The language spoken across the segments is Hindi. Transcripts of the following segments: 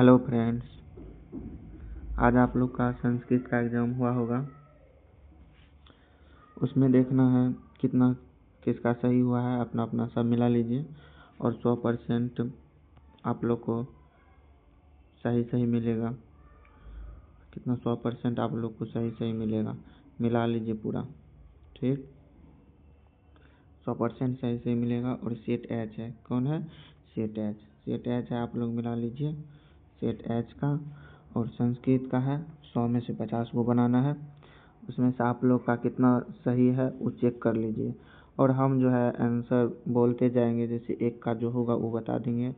हेलो फ्रेंड्स, आज आप लोग का संस्कृत का एग्ज़ाम हुआ होगा। उसमें देखना है कितना किसका सही हुआ है, अपना अपना सब मिला लीजिए और 100% आप लोग को सही मिलेगा। कितना 100% आप लोग को सही मिलेगा, मिला लीजिए पूरा, ठीक। 100% सही मिलेगा। और सेट एच है, कौन है? सेट एच है, आप लोग मिला लीजिए सेट एच का। और संस्कृत का है 100 में से 50 वो बनाना है। उसमें से आप लोग का कितना सही है वो चेक कर लीजिए। और हम जो है आंसर बोलते जाएंगे, जैसे एक का जो होगा वो बता देंगे,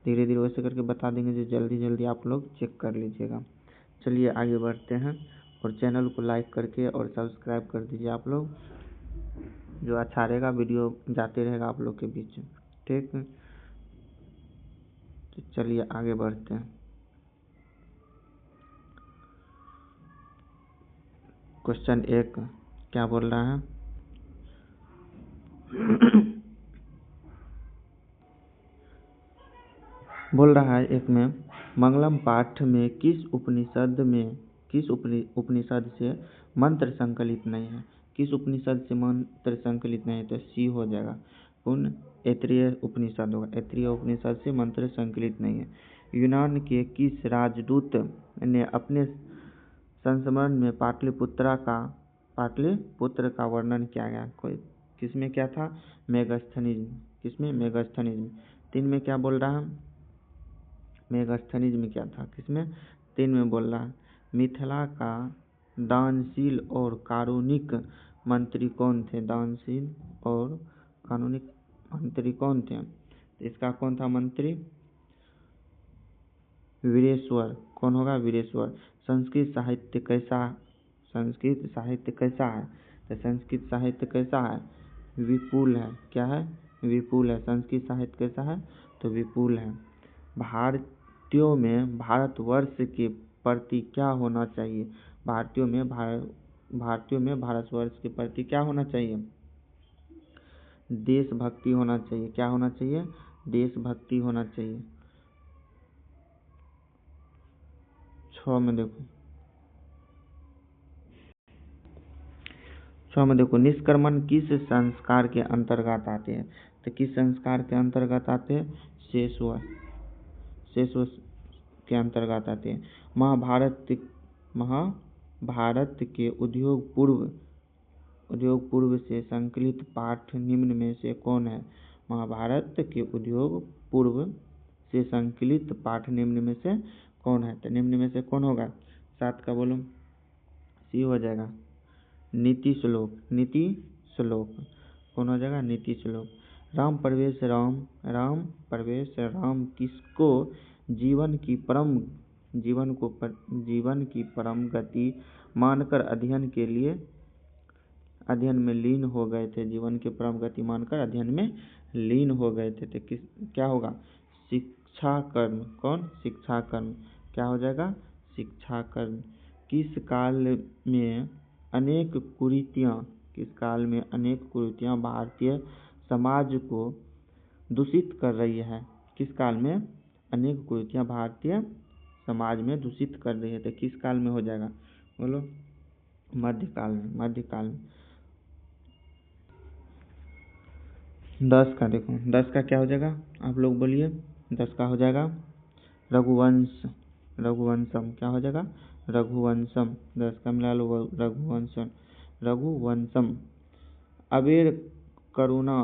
धीरे धीरे वैसे करके बता देंगे, जो जल्दी आप लोग चेक कर लीजिएगा। चलिए आगे बढ़ते हैं और चैनल को लाइक करके और सब्सक्राइब कर दीजिए आप लोग। जो अच्छा रहेगा वीडियो जाते रहेगा आप लोग के बीच, ठीक। तो चलिए आगे बढ़ते हैं। क्वेश्चन 1 क्या बोल रहा है? बोल रहा है एक में, मंगलम पाठ में किस उपनिषद से मंत्र संकलित नहीं है? किस उपनिषद से मंत्र संकलित नहीं है? तो सी हो जाएगा, पुण्य ऐत्रेय उपनिषद होगा। ऐत्रेय उपनिषद से मंत्र संकलित नहीं है। यूनान के किस राजदूत ने अपने संस्मरण में पाटलिपुत्र का वर्णन किया गया? कोई किसमें क्या था? मेगास्थनीज्म। किसमें? मेगास्थनीज्म। 3 में क्या बोल रहा है? मेगास्थनीज्म क्या था? किसमें? 3 में बोल रहा है। मिथिला का दानशील और कारुणिक मंत्री कौन थे? दानशील और कारुणिक मंत्री कौन थे? तो इसका कौन था मंत्री? वीरेश्वर। कौन होगा? वीरेश्वर। संस्कृत साहित्य कैसा है? तो संस्कृत साहित्य कैसा है? विपुल है। क्या है? विपुल है। संस्कृत साहित्य कैसा है? तो विपुल है। भारतीयों में भारतवर्ष के प्रति क्या होना चाहिए? भारतीयों में भारतवर्ष के प्रति क्या होना चाहिए? देशभक्ति होना चाहिए। क्या होना चाहिए? देशभक्ति होना चाहिए। 6 में देखो, निष्क्रमण किस संस्कार के अंतर्गत आते हैं? तो किस संस्कार के अंतर्गत आते हैं? शेषव के अंतर्गत आते हैं। महाभारत के उद्योग पूर्व से संकलित पाठ निम्न में से कौन है? महाभारत के उद्योग पूर्व से संकलित पाठ निम्न में से कौन है? तो निम्न में से कौन होगा? 7 का बोलो। सी हो जाएगा, नीति श्लोक। कौन हो जाएगा? नीति श्लोक। राम प्रवेश राम किसको जीवन की परम गति मानकर अध्ययन में लीन हो गए थे? जीवन की परम गति मानकर अध्ययन में लीन हो गए थे। तो क्या होगा? शिक्षा कर्म। कौन? शिक्षा कर्म। क्या हो जाएगा? शिक्षा कर्म। किस काल में अनेक कुरीतियां भारतीय समाज को दूषित कर रही है? किस काल में अनेक कुरीतियां भारतीय समाज में दूषित कर रही है? तो किस काल में हो जाएगा? बोलो। मध्यकाल में। 10 का देखो, 10 का क्या हो जाएगा? आप लोग बोलिए। 10 का हो जाएगा रघुवंशम। क्या हो जाएगा? रघुवंशम। 10 का मिला लो, रघुवंशम। अबेर करुणा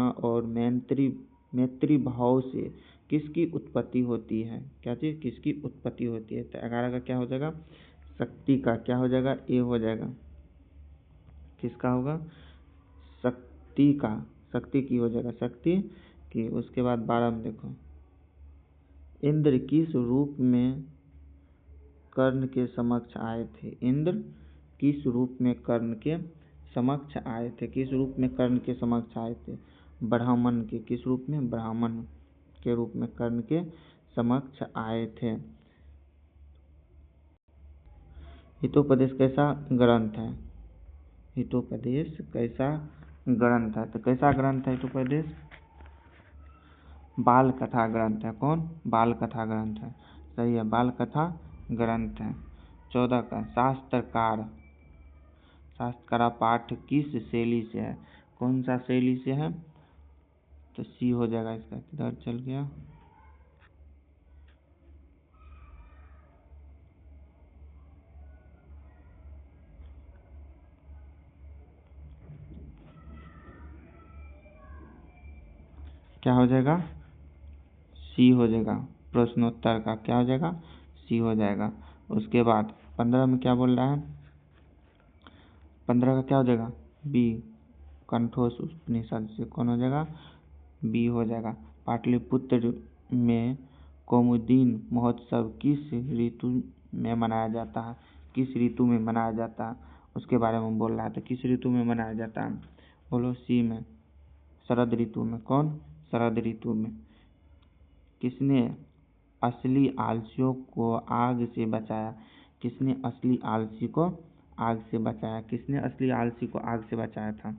और मैत्री भाव से किसकी उत्पत्ति होती है? क्या चीज किसकी उत्पत्ति होती है? तो 11 का क्या हो जाएगा? शक्ति का। क्या हो जाएगा? ए हो जाएगा। किसका होगा? शक्ति का। शक्ति की हो जाएगा, शक्ति की। उसके बाद 12 में देखो, इंद्र किस रूप में कर्ण के समक्ष आए थे? इंद्र किस रूप में कर्ण के समक्ष आए थे? किस रूप में कर्ण के समक्ष आए थे? ब्राह्मण के। किस रूप में? ब्राह्मण के रूप में कर्ण के समक्ष आए थे। हितोपदेश कैसा ग्रंथ है? हितोपदेश कैसा ग्रंथ है? तो कैसा ग्रंथ है हितोपदेश? बाल कथा ग्रंथ है। कौन? बाल कथा ग्रंथ है। सही है, बाल कथा ग्रंथ है। 14 का शास्त्रकार पाठ किस शैली से है? कौन सा शैली से है? तो सी हो जाएगा इसका। किधर चल गया? क्या हो जाएगा? सी हो जाएगा। प्रश्नोत्तर का क्या हो जाएगा? सी हो जाएगा। उसके बाद 15 में क्या बोल रहा है? 15 का क्या हो जाएगा? बी। कंठोज उपनिषद से कौन हो जाएगा? बी हो जाएगा। पाटलिपुत्र में कौमुदीन महोत्सव किस ऋतु में मनाया जाता है? किस ऋतु में मनाया जाता है उसके बारे में बोल रहा है। तो किस ऋतु में मनाया जाता है? बोलो सी में, शरद ऋतु में। कौन? शरद ऋतु में। किसने असली आलसियों को आग से बचाया? किसने असली आलसी को आग से बचाया? किसने असली आलसी को आग से बचाया था?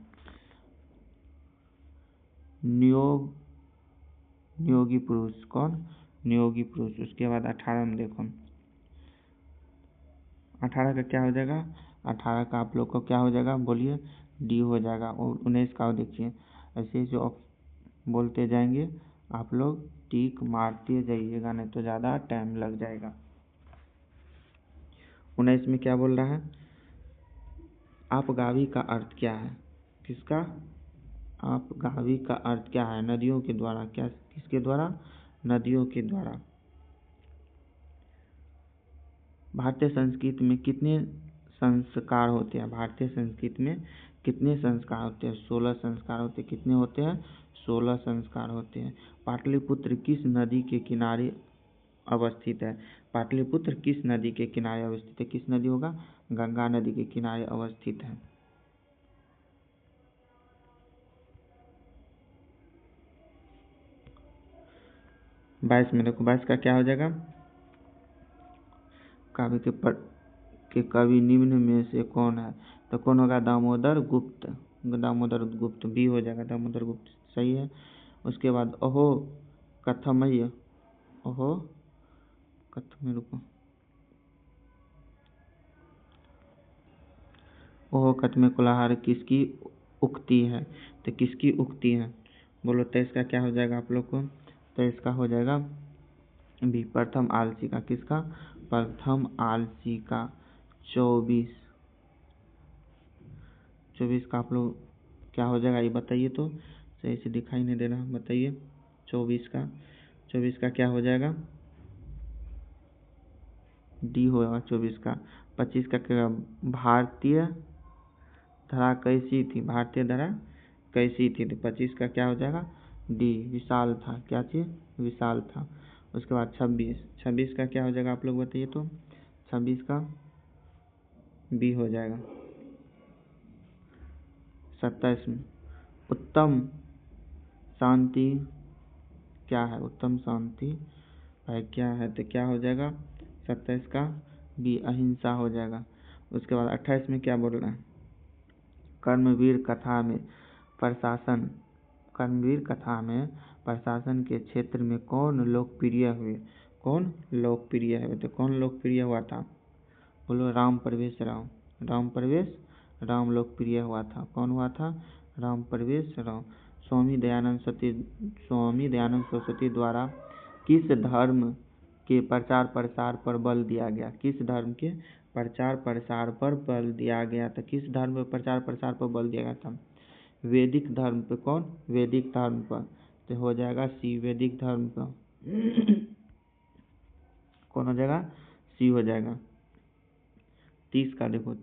नियोगी पुरुष। कौन? नियोगी पुरुष। उसके बाद 18 में देखो, 18 का क्या हो जाएगा? 18 का आप लोग को क्या हो जाएगा? बोलिए। डी हो जाएगा। और 19 का देखिए, ऐसे जो आप बोलते जाएंगे आप लोग टिक मारते जाइएगा, नहीं तो ज़्यादा टाइम लग जाएगा। 19 में क्या बोल रहा है? आपगावी का अर्थ क्या है? किसका? आपगावी का अर्थ क्या है? नदियों के द्वारा। क्या? किसके द्वारा? नदियों के द्वारा। भारतीय संस्कृति में कितने संस्कार होते हैं? भारतीय संस्कृति में कितने संस्कार होते हैं? 16 संस्कार होते हैं। कितने होते हैं? 16 संस्कार होते हैं। पाटलिपुत्र किस नदी के किनारे अवस्थित है? पाटलिपुत्र किस नदी के किनारे अवस्थित है? किस नदी होगा? गंगा नदी के किनारे अवस्थित है। बाईस में देखो, 22 का क्या हो जाएगा? काव्य के कवि निम्न में से कौन है? तो कौन होगा? दामोदर गुप्त। दामोदर गुप्त। बी हो जाएगा, दामोदर गुप्त। सही है। उसके बाद ओहो कथमय, ओहो कथमय, रुको, ओहो कथमय कुलाहार किसकी उक्ति है? तो किसकी उक्ति है? बोलो। तो इसका क्या हो जाएगा आप लोग को? तो इसका हो जाएगा बी, प्रथम आलसी का। किसका? प्रथम आलसी का। 24 का आप लोग क्या हो जाएगा ये बताइए। तो सही से दिखाई नहीं दे रहा, बताइए। 24 का क्या हो जाएगा? डी होगा 24 का। 25 का क्या? भारतीय धरा कैसी थी? भारतीय धरा कैसी थी? तो 25 का क्या हो जाएगा? डी, विशाल था। क्या चीज? विशाल था। उसके बाद 26 का क्या हो जाएगा आप लोग बताइए। तो 26 का बी हो जाएगा। 27 में उत्तम शांति क्या है? उत्तम शांति भाई क्या है? तो क्या हो जाएगा? 27 का बी, अहिंसा हो जाएगा। उसके बाद 28 में क्या बोल रहा है? कर्मवीर कथा में प्रशासन कर्मवीर कथा में प्रशासन के क्षेत्र में कौन लोकप्रिय हुए? कौन लोकप्रिय है? तो कौन लोकप्रिय हुआ था? बोलो। राम प्रवेश राम। राम प्रवेश राम लोकप्रिय हुआ था। कौन हुआ था? राम प्रवेश राम। स्वामी दयानंद सरस्वती द्वारा किस धर्म के प्रचार प्रसार पर बल दिया गया? किस धर्म के प्रचार प्रसार पर बल दिया गया था? किस धर्म पर प्रचार प्रसार पर बल दिया गया था? वैदिक धर्म पे। कौन? वैदिक धर्म पर। तो हो जाएगा सी, वैदिक धर्म पर। कौन हो जाएगा? सी हो जाएगा। 30 का देखो,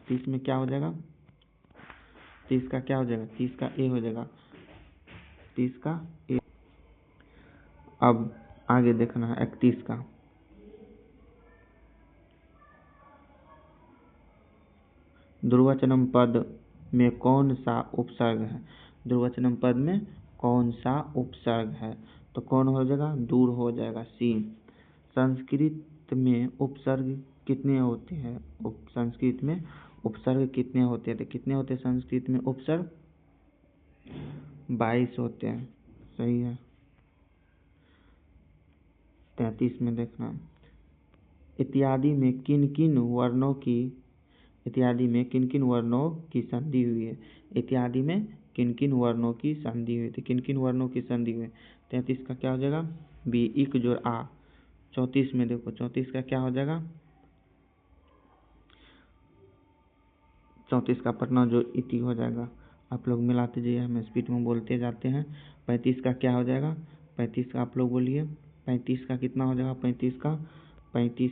30 में क्या हो जाएगा? 30 का क्या हो जाएगा? 30 का ए हो जाएगा। 30 का ए। अब आगे देखना है 31 का। दुर्वचनम पद में कौन सा उपसर्ग है? दुर्वचनम पद में कौन सा उपसर्ग है? तो कौन हो जाएगा? दूर हो जाएगा। सी। संस्कृत में उपसर्ग कितने होते हैं? संस्कृत में उपसर्ग कितने होते हैं? तो कितने होते हैं संस्कृत में उपसर्ग? 22 होते हैं। सही है। 33 में देखना, इत्यादि में किन किन वर्णों की संधि हुई है। इत्यादि में किन किन वर्णों की संधि हुई, तो किन किन वर्णों की संधि हुई। 33 का क्या हो जाएगा, बी इक जोड़ आ। 34 में देखो, 34 का क्या हो जाएगा, 34 का पटना जो इति हो जाएगा। आप लोग मिलाते जाइए, हम स्पीड में बोलते जाते हैं। 35 का क्या हो जाएगा, 35 का आप लोग बोलिए, 35 का कितना हो जाएगा, 35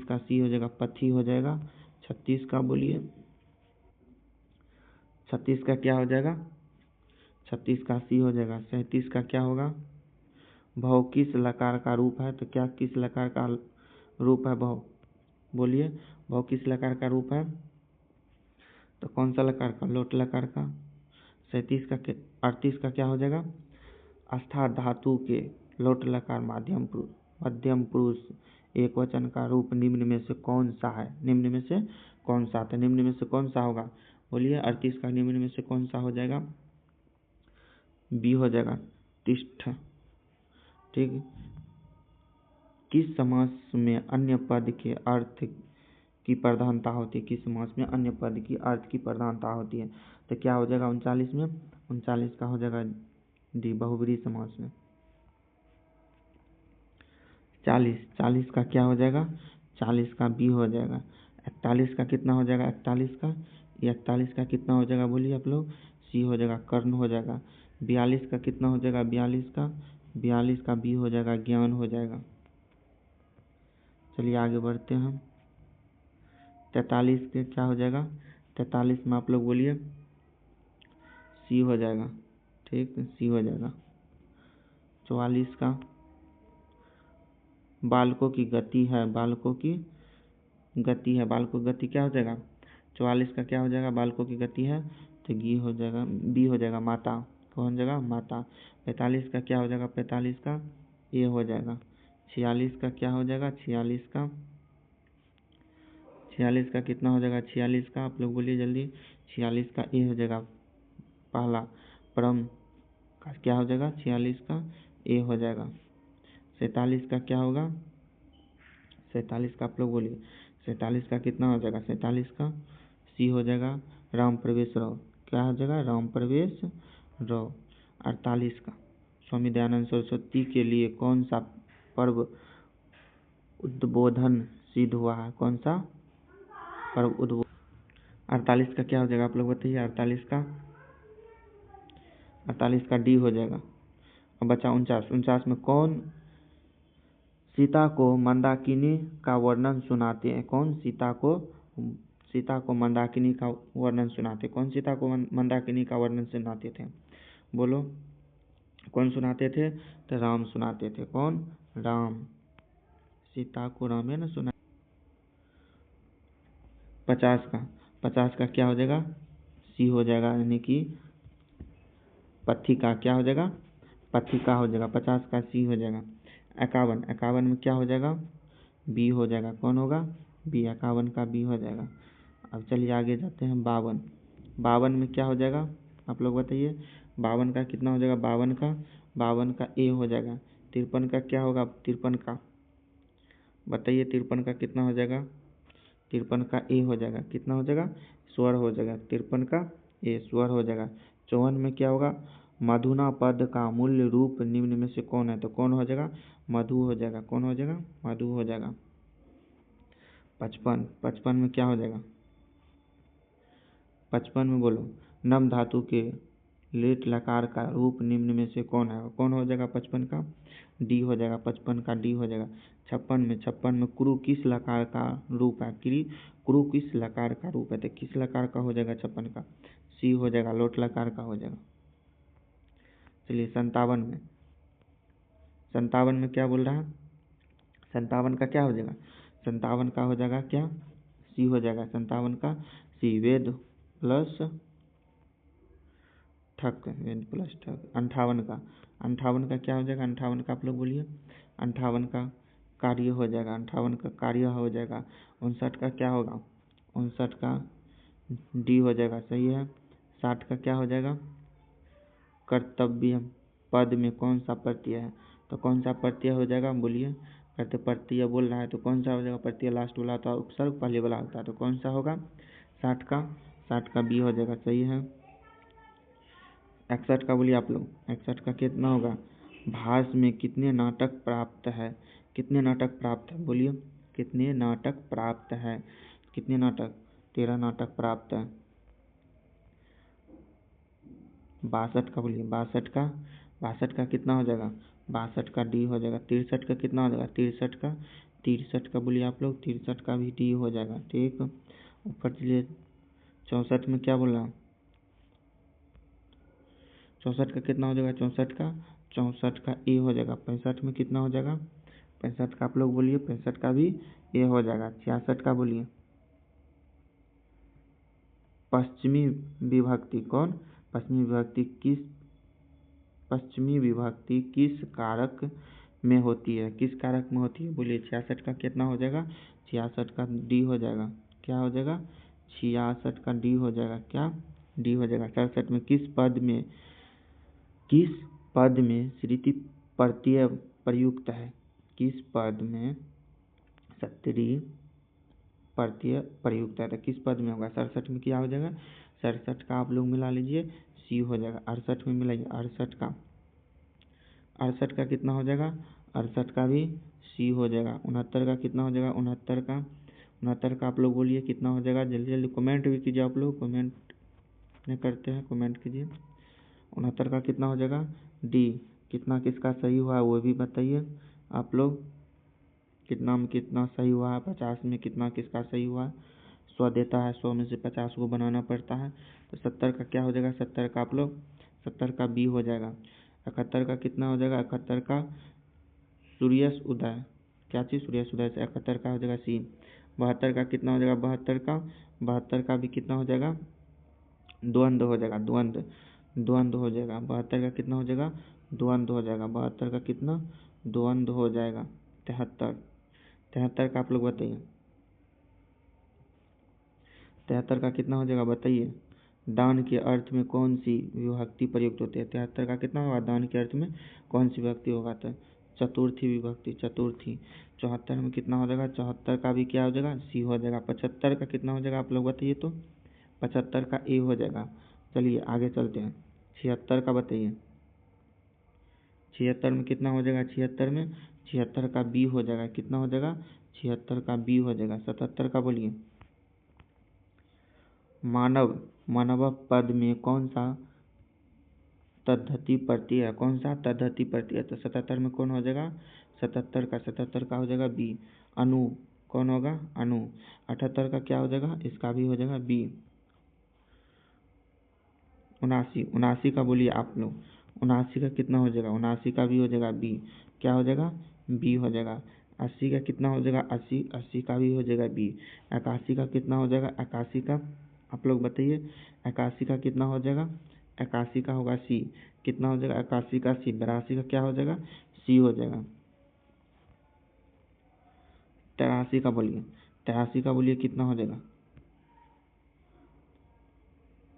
का सी हो जाएगा, पथी हो जाएगा। 36 का बोलिए, 36 का क्या हो जाएगा, 36 का सी हो जाएगा। 37 का क्या होगा, भव किस लकार का रूप है, तो क्या किस लकार का रूप है भव, बोलिए भव किस लकार का रूप है, तो कौन सा लकार का, लोट लकार का। 37 का 38 का क्या हो जाएगा, आस्था धातु के लोट लकार मध्यम पुरुष एक वचन का रूप निम्न में से कौन सा है, निम्न में से कौन सा, तो निम्न में से कौन सा होगा, बोलिए। 38 का निम्न में से कौन सा हो जाएगा, बी हो जाएगा, तिष्ठ। ठीक, किस समास में अन्य पद के अर्थ की प्रधानता होती है, किस समास में अन्य पद की अर्थ की प्रधानता होती है, तो क्या हो जाएगा 39 में, 39 का हो जाएगा डी बहुब्रीहि समास में। 40 का क्या हो जाएगा, 40 का बी हो जाएगा। 41 का कितना हो जाएगा, 41 का, ये 41 का कितना हो जाएगा, बोलिए आप लोग, सी हो जाएगा, कर्ण हो जाएगा। 42 का कितना हो जाएगा, 42 का बी हो जाएगा, ज्ञान हो जाएगा। चलिए आगे बढ़ते हैं। 43 के क्या हो जाएगा, 43 में आप लोग बोलिए, सी हो जाएगा। ठीक, सी हो जाएगा। 44 का बालकों की गति है, बालकों की गति क्या हो जाएगा, 44 का क्या हो जाएगा, बालकों की गति है, तो गी हो जाएगा, बी हो जाएगा, माता। कौन जाएगा, माता। 45 का क्या हो जाएगा, 45 का ए हो जाएगा। 46 का क्या हो जाएगा, 46 का कितना हो जाएगा, 46 का आप लोग बोलिए जल्दी। 46 का ए हो जाएगा, पहला परम का क्या हो जाएगा, 46 का ए हो जाएगा। 47 का क्या होगा, 47 का आप लोग बोलिए, 47 का कितना हो जाएगा, 47 का सी हो जाएगा, राम प्रवेश रव। क्या हो जाएगा, राम प्रवेश रव। 48 का स्वामी दयानंद सरस्वती के लिए कौन सा पर्व उद्बोधन सिद्ध हुआ है, कौन सा पर्व उद्बोधन। 48 का क्या हो जाएगा, आप लोग बताइए। 48 का डी हो जाएगा। अब बचा 49 में कौन सीता को मंदाकिनी का वर्णन सुनाते हैं, कौन सीता को मंदाकिनी का वर्णन सुनाते, कौन सीता को मंदाकिनी का वर्णन सुनाते थे, बोलो कौन सुनाते थे, तो राम सुनाते थे। कौन, राम, सीता को राम है ना सुना। 50 का क्या हो जाएगा, सी हो जाएगा, यानी कि पथिका क्या हो जाएगा, पथिका हो जाएगा। 50 का सी हो जाएगा। 51 में क्या हो जाएगा, बी हो जाएगा। कौन होगा, बी। 51 का बी हो जाएगा। अब चलिए आगे जाते हैं। 52 में क्या हो जाएगा, आप लोग बताइए। 52 का कितना हो जाएगा, 52 का ए हो जाएगा। 53 का क्या होगा, 53 का बताइए। 53 का कितना हो जाएगा, 53 का ए हो जाएगा। कितना हो जाएगा, स्वर हो जाएगा। 53 का ए स्वर हो जाएगा। 54 में क्या होगा, मधुना पद का मूल्य रूप निम्न में से कौन है, तो कौन हो जाएगा, मधु हो जाएगा। कौन हो जाएगा, मधु हो जाएगा। 55 में क्या हो जाएगा, 55 में बोलो, नम धातु के लेट लकार का रूप निम्न में से कौन है, कौन हो जाएगा, 55 का डी हो जाएगा। 55 का डी हो जाएगा। 56 में क्रू किस लकार का रूप है, क्रू किस लकार का रूप है, तो किस लकार का हो जाएगा, 56 का सी हो जाएगा, लोट लकार का हो जाएगा। चलिए 57 में क्या बोल रहा है, 57 का क्या हो जाएगा, 57 का हो जाएगा क्या, सी हो जाएगा। 57 का सी, वेद प्लस ठक, वेद प्लस ठक। 58 का क्या हो जाएगा, 58 का आप लोग बोलिए। 58 का कार्य हो जाएगा, 58 का कार्य हो जाएगा। 59 का क्या होगा, 59 का डी हो जाएगा, सही है। 60 का क्या हो जाएगा, कर्तव्य पद में कौन सा प्रत्यय है, तो कौन सा प्रत्यय हो जाएगा, बोलिए। करते प्रत्यय बोल रहा है तो कौन सा हो जाएगा, प्रत्यय लास्ट वाला होता है, उपसर्ग पहले वाला होता है, तो कौन सा होगा 60 का बी हो जाएगा। सही है। 61 का बोलिए आप लोग, 61 का कितना होगा, भास में कितने नाटक प्राप्त है, कितने नाटक प्राप्त है, बोलिए कितने नाटक प्राप्त है, कितने नाटक, 13 नाटक प्राप्त है। 62 का बोलिए, 62 का कितना हो जाएगा, 62 का डी हो जाएगा। 63 का कितना हो जाएगा, 63 का बोलिए आप लोग, 63 का भी डी हो जाएगा। ठीक, ऊपर चलिए 64 में क्या बोल रहा हूँ, 64 का कितना हो जाएगा, 64 का ए हो जाएगा। 65 में कितना हो जाएगा, 65 का आप लोग बोलिए, 65 का भी ए हो जाएगा। 66 का बोलिए, पश्चिमी विभक्ति कौन, पश्चिमी विभक्ति किस कारक में होती है, किस कारक में होती है, बोलिए। 66 का कितना हो जाएगा, 66 का डी हो जाएगा। क्या हो जाएगा, 66 का डी हो जाएगा, क्या डी हो जाएगा। 67 में किस पद में श्रुति प्रत्यय प्रयुक्त है, किस पद में सत्री प्रत्यय प्रयुक्त है, तो किस पद में होगा। 67 में क्या हो जाएगा, 67 का आप लोग मिला लीजिए सी हो जाएगा। 68 में मिलाइए, 68 का कितना हो जाएगा, 68 का भी सी हो जाएगा। 69 का कितना हो जाएगा, 69 का आप लोग बोलिए कितना हो जाएगा, जल्दी जल्दी कमेंट भी कीजिए आप लोग, कमेंट नहीं करते हैं, कमेंट कीजिए। 69 का कितना हो जाएगा, डी। कितना किसका सही हुआ है वो भी बताइए आप लोग, कितना में कितना सही हुआ है, 50 में कितना किसका सही हुआ है। 100 देता है, 100 में से 50 को बनाना पड़ता है, तो 70 का क्या हो जाएगा, 70 का आप लोग 70 का बी हो जाएगा। 71 का कितना हो जाएगा, 71 का सूर्यास्त उदय, क्या चीज़ सूर्यास्त उदय से 71 का हो जाएगा सी। 72 का कितना हो जाएगा, 72 का भी कितना हो जाएगा, द्वंद्व हो जाएगा, द्वंद्व हो जाएगा। 72 का कितना हो जाएगा, द्वंद्व हो जाएगा। 72 का कितना द्वंद्व हो जाएगा। 73 का आप लोग बताइए, 73 का कितना हो जाएगा बताइए। दान के अर्थ में कौन सी विभक्ति प्रयुक्त होती है, 73 का कितना होगा, दान के अर्थ में कौन सी विभक्ति होगा, तो चतुर्थी विभक्ति, चतुर्थी। 74 में कितना हो जाएगा, 74 का भी क्या हो जाएगा, सी हो जाएगा। 75 का कितना हो जाएगा आप लोग बताइए, तो 75 का ए हो जाएगा। चलिए आगे चलते हैं, 76 का बताइए। 76 में कितना हो जाएगा, 76 का बी हो जाएगा, कितना हो जाएगा, 76 का बी हो जाएगा। 77 का बोलिए, मानव पद में कौन सा तद्धति प्रत्यय है, कौन सा तद्धति प्रत्यय है, तो 77 में कौन हो जाएगा, 77 का हो जाएगा बी। अनु कौन होगा, अनु। 78 का क्या हो जाएगा, इसका भी हो जाएगा बी। 79 का बोलिए आप लोग, 79 का कितना हो जाएगा, 79 का भी हो जाएगा बी। क्या हो जाएगा, बी हो जाएगा। 80 का कितना हो जाएगा, 80 का भी हो जाएगा बी। 81 का कितना हो जाएगा, 81 का आप लोग बताइए, 81 का कितना हो जाएगा, 81 का होगा सी। कितना हो जाएगा, 81 का सी। 82 का क्या हो जाएगा, सी हो जाएगा। 83 का बोलिए, 83 का बोलिए कितना हो जाएगा,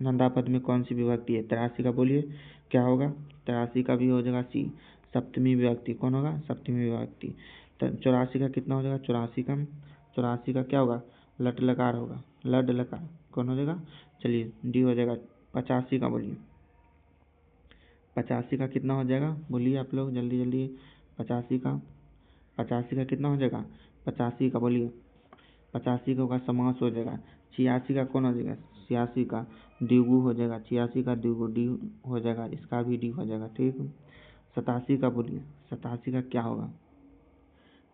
नंदापद में कौन सी विभक्ति है, 83 का बोलिए क्या होगा, 83 का भी हो जाएगा सी। सप्तमी विभक्ति कौन होगा, सप्तमी विभक्ति। 84 का कितना हो जाएगा, 84 का क्या होगा, लट लकार होगा, लड लकार कौन हो जाएगा, चलिए डी हो जाएगा। 85 का बोलिए, 85 का कितना हो जाएगा, बोलिए आप लोग जल्दी जल्दी। 85 का कितना हो जाएगा, 85 का बोलिए। 85 का होगा समास हो जाएगा। 86 का कौन हो जाएगा, 86 का द्विगु हो जाएगा, 86 का द्विगु डी हो जाएगा, इसका भी डी हो जाएगा। ठीक, 87 का बोलिए, 87 का क्या होगा,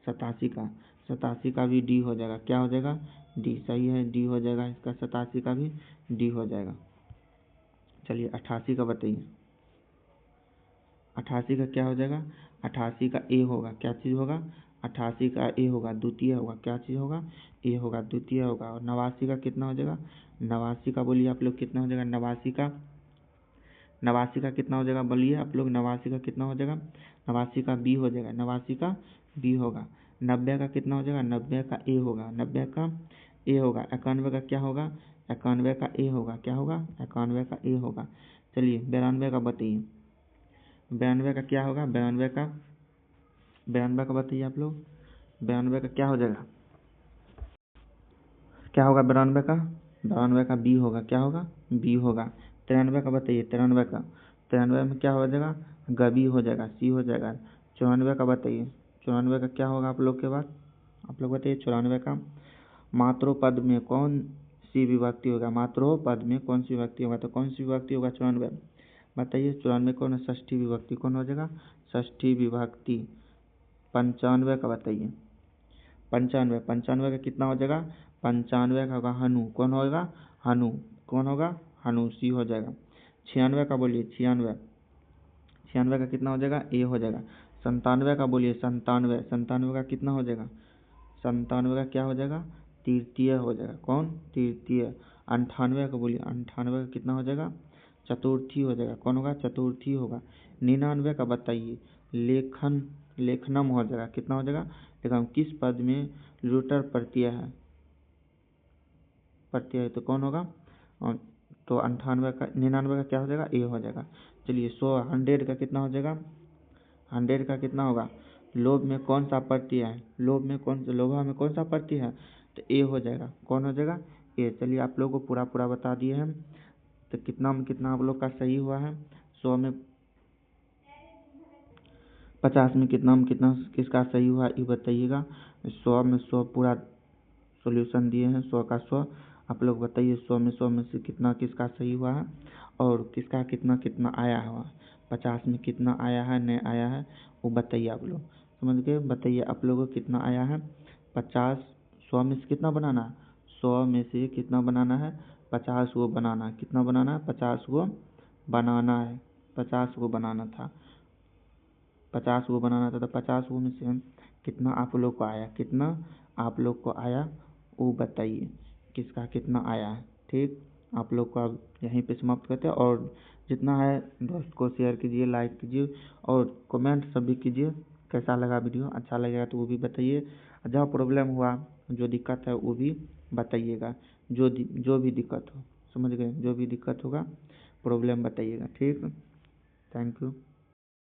87 का भी डी हो जाएगा, क्या हो जाएगा, डी। सही है, डी हो जाएगा इसका, 87 का भी डी हो जाएगा। चलिए 88 का बताइए, 88 का क्या हो जाएगा, 88 का ए होगा, क्या चीज़ होगा, 88 का ए होगा, द्वितीय होगा, क्या चीज़ होगा, ए होगा, द्वितीय होगा। और 89 का कितना हो जाएगा, 89 का बोलिए आप लोग कितना हो जाएगा, 89 का कितना हो जाएगा, बोलिए आप लोग। 89 का कितना हो जाएगा, 89 का बी हो जाएगा, 89 का बी होगा। 90 का कितना हो जाएगा, 90 का ए होगा, 90 का ए होगा। 91 का क्या होगा, 91 का ए होगा, क्या होगा, 91 का ए होगा। चलिए 92 का बताइए, 92 का क्या होगा, 92 का बताइए आप लोग। 92 का क्या हो जाएगा, क्या होगा 92 का, 92 का बी होगा, क्या होगा बी होगा। 93 का बताइए, 93 का, 93 में क्या हो जाएगा, गबी हो जाएगा, सी हो जाएगा। 94 का बताइए, 94 का क्या होगा आप लोग के पास, आप लोग बताइए 94 का मात्रोपद में कौन सी विभक्ति होगा, मात्रोपद में कौन सी विभक्ति होगा, तो कौन सी विभक्ति होगा 94, बताइए 94 कौन है, षष्ठी विभक्ति कौन हो जाएगा, षष्ठी विभक्ति। 95 का बताइए, 95, 95 का कितना हो जाएगा, 95 का होगा हनु, कौन होगा हनु, कौन होगा हनु, सी हो जाएगा। 96 का बोलिए, 96, 96 का कितना हो जाएगा, ए हो जाएगा। 97 का बोलिए, 97, 97 का कितना हो जाएगा, 97 का क्या हो जाएगा, तृतीय हो जाएगा, कौन तृतीय। 98 का बोलिए, 98 का कितना हो जाएगा, चतुर्थी हो जाएगा, कौन होगा चतुर्थी होगा। 99 का बताइए, लेखनम हो जाएगा, कितना हो जाएगा लेखनम। किस पद में लुटर प्रत्यय है, प्रत्यय है तो कौन होगा, तो 98 का 99 का क्या हो जाएगा, ए हो जाएगा। चलिए 100 का कितना हो जाएगा, 100 का कितना होगा, लोभ में कौन सा प्रत्यय है, लोभा में कौन सा प्रत्यय है, तो ए हो जाएगा, कौन हो जाएगा ए। चलिए आप लोगों को पूरा बता दिए हैं, तो कितना में कितना आप लोग का सही हुआ है, 100 में 50 में कितना किसका सही हुआ ये बताइएगा। 100 में 100 पूरा सॉल्यूशन दिए हैं, 100 का 100 आप लोग बताइए, 100 में से कितना किसका सही हुआ है और किसका कितना कितना आया हुआ। 50 में कितना आया है नहीं आया है वो बताइए, आप लोग समझ गए, बताइए आप लोगों को कितना आया है। 50, 100 में से कितना बनाना है, 100 में से कितना बनाना है, 50 वो बनाना है, कितना बनाना है 50 वो बनाना है, 50 वो बनाना था, 50 वो बनाना था, तो 50 वो में से कितना आप लोग को आया, कितना आप लोग को आया वो बताइए, किसका कितना आया है। ठीक, आप लोग को अब यहीं पे समाप्त करते हैं, और जितना है दोस्त को शेयर कीजिए, लाइक कीजिए और कमेंट सभी कीजिए। कैसा लगा वीडियो, अच्छा लगेगा तो वो भी बताइए, जहाँ प्रॉब्लम हुआ जो दिक्कत है वो भी बताइएगा, जो भी दिक्कत हो, समझ गए, जो भी दिक्कत होगा प्रॉब्लम बताइएगा। ठीक, थैंक यू।